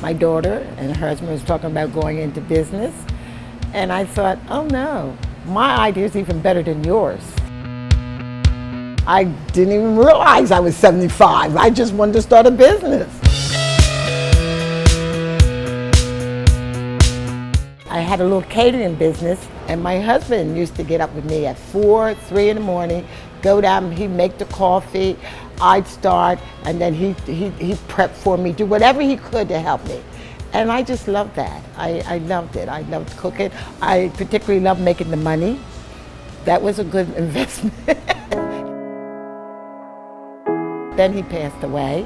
my daughter and her husband was talking about going into business. And I thought, oh no, my idea is even better than yours. I didn't even realize I was 75. I just wanted to start a business. I had a little catering business, and my husband used to get up with me at 4, 3 in the morning, go down, he'd make the coffee, I'd start, and then he'd prep for me, do whatever he could to help me. And I just loved that. I loved it. I loved cooking. I particularly loved making the money. That was a good investment. Then he passed away.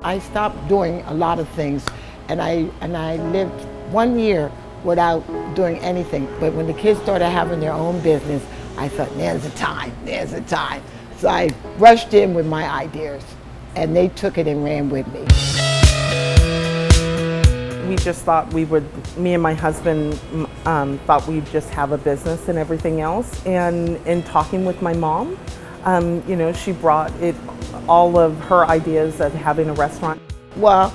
I stopped doing a lot of things, and I lived 1 year without doing anything. But when the kids started having their own business, I thought, there's a time, there's a time. So I rushed in with my ideas, and they took it and ran with me. We just thought we would, me and my husband thought we'd just have a business and everything else. And in talking with my mom, you know, she brought all of her ideas of having a restaurant. Well,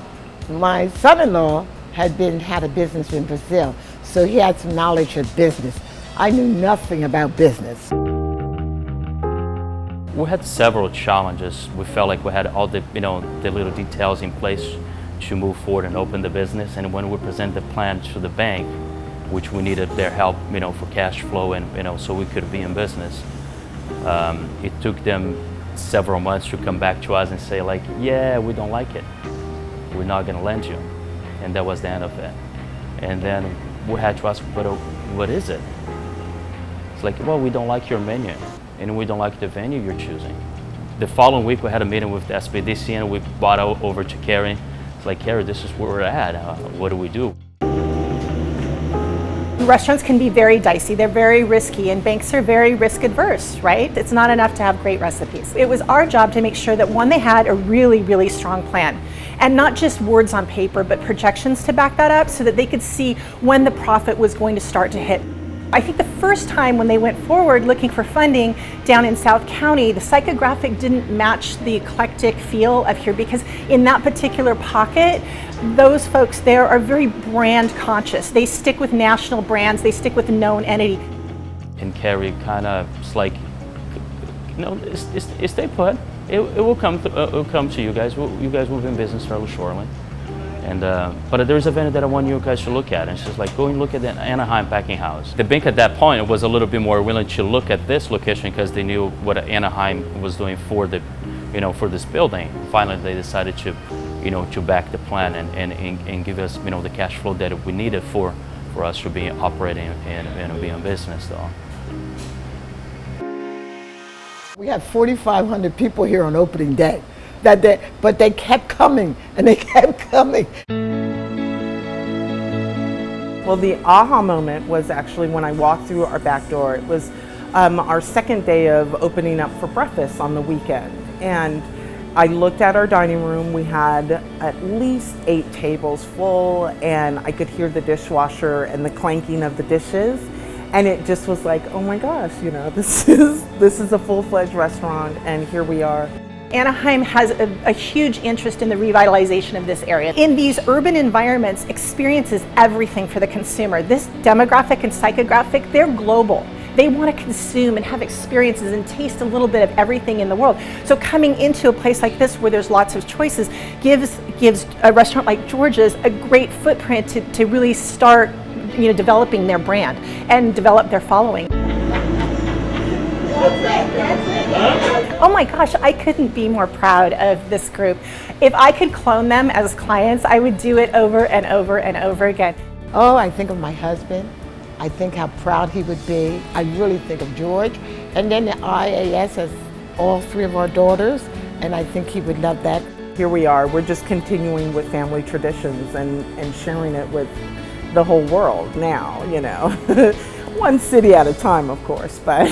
my son-in-law had a business in Brazil, so he had some knowledge of business. I knew nothing about business. We had several challenges. We felt like we had all the, you know, the little details in place to move forward and open the business. And when we presented the plan to the bank, which we needed their help, you know, for cash flow and, you know, so we could be in business, it took them several months to come back to us and say like, yeah, we don't like it. We're not going to lend you. And that was the end of it. And then we had to ask, what is it? It's like, well, we don't like your menu, and we don't like the venue you're choosing. The following week, we had a meeting with the SBDC, and we brought over to Karie. It's like, Karie, this is where we're at. What do we do? Restaurants can be very dicey, they're very risky, and banks are very risk adverse, right? It's not enough to have great recipes. It was our job to make sure that one, they had a really, really strong plan. And not just words on paper, but projections to back that up so that they could see when the profit was going to start to hit. I think the first time when they went forward looking for funding down in South County, the psychographic didn't match the eclectic feel of here, because in that particular pocket, those folks there are very brand conscious. They stick with national brands, they stick with a known entity. And Karie kind of, it's like, you know, stay put. It will come to you guys. You guys will be in business fairly shortly. And but there's a venue that I want you guys to look at, and she's like, go and look at the Anaheim packing house. The bank at that point was a little bit more willing to look at this location because they knew what Anaheim was doing for the, you know, for this building. Finally, they decided to, you know, to back the plan and give us, you know, the cash flow that we needed for us to be operating and be in business, though. We had 4,500 people here on opening day. But they kept coming, and they kept coming. Well, the aha moment was actually when I walked through our back door. It was our second day of opening up for breakfast on the weekend. And I looked at our dining room. We had at least 8 tables full, and I could hear the dishwasher and the clanking of the dishes. And it just was like, oh my gosh, you know, this is a full-fledged restaurant, and here we are. Anaheim has a huge interest in the revitalization of this area. In these urban environments, experience is everything for the consumer. This demographic and psychographic, they're global. They want to consume and have experiences and taste a little bit of everything in the world. So coming into a place like this where there's lots of choices gives a restaurant like George's a great footprint to really start, you know, developing their brand and develop their following. Oh my gosh, I couldn't be more proud of this group. If I could clone them as clients, I would do it over and over and over again. Oh, I think of my husband. I think how proud he would be. I really think of George. And then the IAS has all 3 of our daughters, and I think he would love that. Here we are, we're just continuing with family traditions and sharing it with the whole world now, you know. One city at a time, of course, but